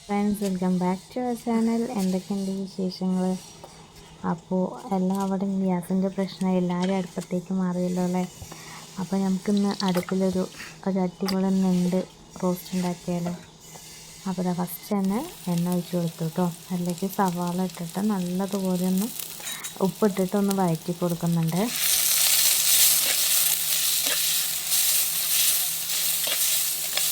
Friends, welcome back to our channel. എന്തൊക്കെയുണ്ട് വിശേഷങ്ങൾ? അപ്പോൾ എല്ലാവരും ഗ്യാസിൻ്റെ പ്രശ്നം എല്ലാവരും അടുപ്പത്തേക്ക് മാറിയല്ലോ അല്ലേ? അപ്പോൾ നമുക്കിന്ന് അടുപ്പിലൊരു അടിപൊളി ഞണ്ട് റോസ്റ്റ് ഉണ്ടാക്കിയാലോ? അപ്പോൾ ഫസ്റ്റ് തന്നെ എണ്ണ ഒഴിച്ച് കൊടുത്തു കേട്ടോ. അതിലേക്ക് സവാള ഇട്ടിട്ട് നല്ലതുപോലെ ഒന്ന് ഉപ്പിട്ടിട്ട് ഒന്ന് വഴറ്റി കൊടുക്കുന്നുണ്ട്.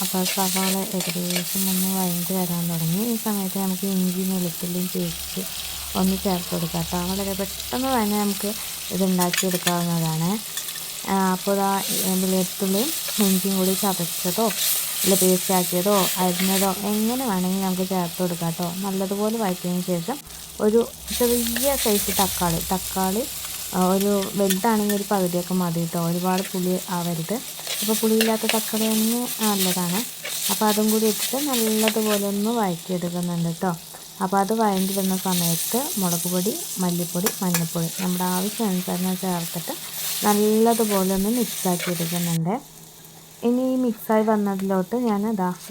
അപ്പോൾ സവാള ഏകദേശം ഒന്ന് വഴണ്ടി വരാൻ തുടങ്ങി. ഈ സമയത്ത് നമുക്ക് ഇഞ്ചി വെളുത്തുള്ളിയും പേസ്റ്റ് ഒന്ന് ചേർത്ത് കൊടുക്കാം കേട്ടോ. വളരെ പെട്ടെന്ന് തന്നെ നമുക്ക് ഇതുണ്ടാക്കിയെടുക്കാവുന്നതാണ്. അപ്പോൾ വെളുത്തുള്ളിയും ഇഞ്ചിയും കൂടി ചതച്ചതോ അല്ല പേസ്റ്റ് ആക്കിയതോ അരിഞ്ഞതോ എങ്ങനെ വേണമെങ്കിൽ നമുക്ക് ചേർത്ത് കൊടുക്കാം കേട്ടോ. നല്ലതുപോലെ വഴറ്റിയതിന് ശേഷം ഒരു ചെറിയ സൈസ് തക്കാളി ഒരു വലുതാണെങ്കിൽ ഒരു പകുതിയൊക്കെ മതി കേട്ടോ. ഒരുപാട് പുളി ആവരുത്. അപ്പോൾ പുളിയില്ലാത്ത തക്കാളി തന്നെ നല്ലതാണ്. അപ്പോൾ അതും കൂടി ഇട്ടിട്ട് നല്ലതുപോലെ ഒന്ന് വഴറ്റിയെടുക്കുന്നുണ്ട് കേട്ടോ. അപ്പോൾ അത് വഴറ്റി വരുന്ന സമയത്ത് മുളക് പൊടി, മല്ലിപ്പൊടി, മഞ്ഞൾപ്പൊടി നമ്മുടെ ആവശ്യാനുസരണം ചേർത്തിട്ട് നല്ലതുപോലെ ഒന്ന് മിക്സാക്കി എടുക്കുന്നുണ്ട്. ഇനി ഈ മിക്സായി വന്നതിലോട്ട് ഞാൻ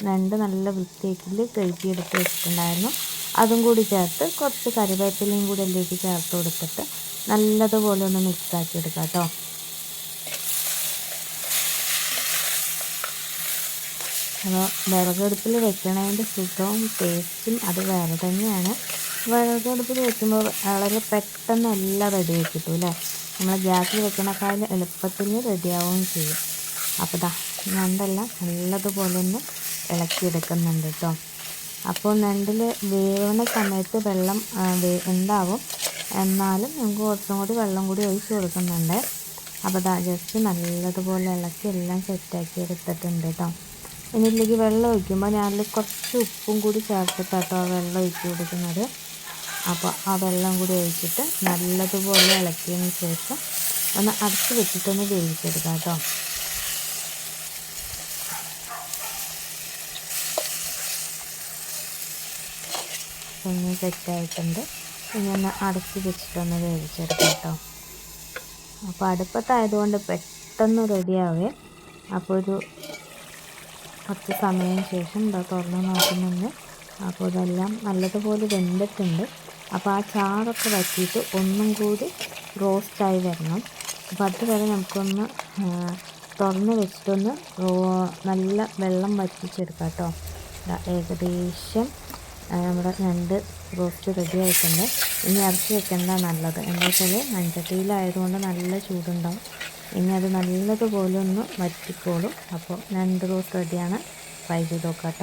രണ്ട് നല്ല വൃത്തിയാക്കിൽ കഴുകിയെടുത്ത് വെച്ചിട്ടുണ്ടായിരുന്നു. അതും കൂടി ചേർത്ത് കുറച്ച് കറിവേപ്പിലയും കൂടി അതിലേക്ക് ചേർത്ത് കൊടുത്തിട്ട് നല്ലതുപോലെ ഒന്ന് മിക്സാക്കി എടുക്കാം കേട്ടോ. അപ്പോൾ വിറകടുപ്പിൽ വെക്കണതിൻ്റെ സുഖവും ടേസ്റ്റും അത് വേറെ തന്നെയാണ്. വിറകടുപ്പിൽ വെക്കുമ്പോൾ വളരെ പെട്ടെന്ന് എല്ലാം റെഡിയാക്കി കിട്ടും അല്ലേ? നമ്മൾ ഗ്യാസിൽ വെക്കണക്കാളും എളുപ്പത്തിൽ റെഡിയാവുകയും ചെയ്യും. അപ്പോൾ ഞണ്ടെല്ലാം നല്ലതുപോലെ ഒന്ന് ഇളക്കിയെടുക്കുന്നുണ്ട് കേട്ടോ. അപ്പോൾ ഞണ്ടിൽ വേവുന്ന സമയത്ത് വെള്ളം ഉണ്ടാവും, എന്നാലും നമുക്ക് കുറച്ചും കൂടി വെള്ളം കൂടി ഒഴിച്ച് കൊടുക്കുന്നുണ്ട്. അപ്പോൾ ജസ്റ്റ് നല്ലതുപോലെ ഇളക്കി എല്ലാം സെറ്റാക്കി എടുത്തിട്ടുണ്ട് കേട്ടോ. ഇനി ഇതിലേക്ക് വെള്ളം ഒഴിക്കുമ്പോൾ ഞാനതിൽ കുറച്ച് ഉപ്പും കൂടി ചേർത്തിട്ടാട്ടോ വെള്ളം ഒഴിച്ച് കൊടുക്കുന്നത്. അപ്പോൾ ആ വെള്ളം കൂടി ഒഴിച്ചിട്ട് നല്ലതുപോലെ ഇളക്കിയതിന് ശേഷം ഒന്ന് അടച്ച് വെച്ചിട്ടൊന്ന് വേവിച്ചെടുക്കാം കേട്ടോ. ഒന്ന് സെറ്റായിട്ടുണ്ട്. ഇനി ഒന്ന് അടച്ച് വെച്ചിട്ടൊന്ന് വേവിച്ചെടുക്കാം കേട്ടോ. അപ്പോൾ അടുപ്പത്തായതുകൊണ്ട് പെട്ടെന്ന് റെഡിയാവേ. അപ്പോൾ കുറച്ച് സമയം ശേഷം തുറന്ന് നോക്കുന്നുണ്ട്. അപ്പോൾ ഇതെല്ലാം നല്ലതുപോലെ വെന്തിട്ടുണ്ട്. അപ്പോൾ ആ ചാറൊക്കെ വറ്റിയിട്ട് ഒന്നും കൂടി റോസ്റ്റായി വരണം. അപ്പോൾ അതുവരെ നമുക്കൊന്ന് തുറന്ന് വെച്ചിട്ടൊന്ന് നല്ല വെള്ളം വറ്റിച്ചെടുക്കാം കേട്ടോ. ഏകദേശം നമ്മുടെ ഞണ്ട് റോസ്റ്റ് റെഡി ആയിട്ടുണ്ട്. ഇനി ഇറച്ചി വെക്കേണ്ട നല്ലത് എന്താ വെച്ചാൽ മൺചട്ടിയിലായതുകൊണ്ട് നല്ല ചൂടുണ്ടാവും. ഇനി അത് നല്ലതുപോലെ ഒന്ന് വറ്റിക്കോളും. അപ്പോൾ ഞണ്ട് റോസ്റ്റ് റെഡിയാണ്. ട്രൈ ചെയ്ത് നോക്കാം കേട്ടോ.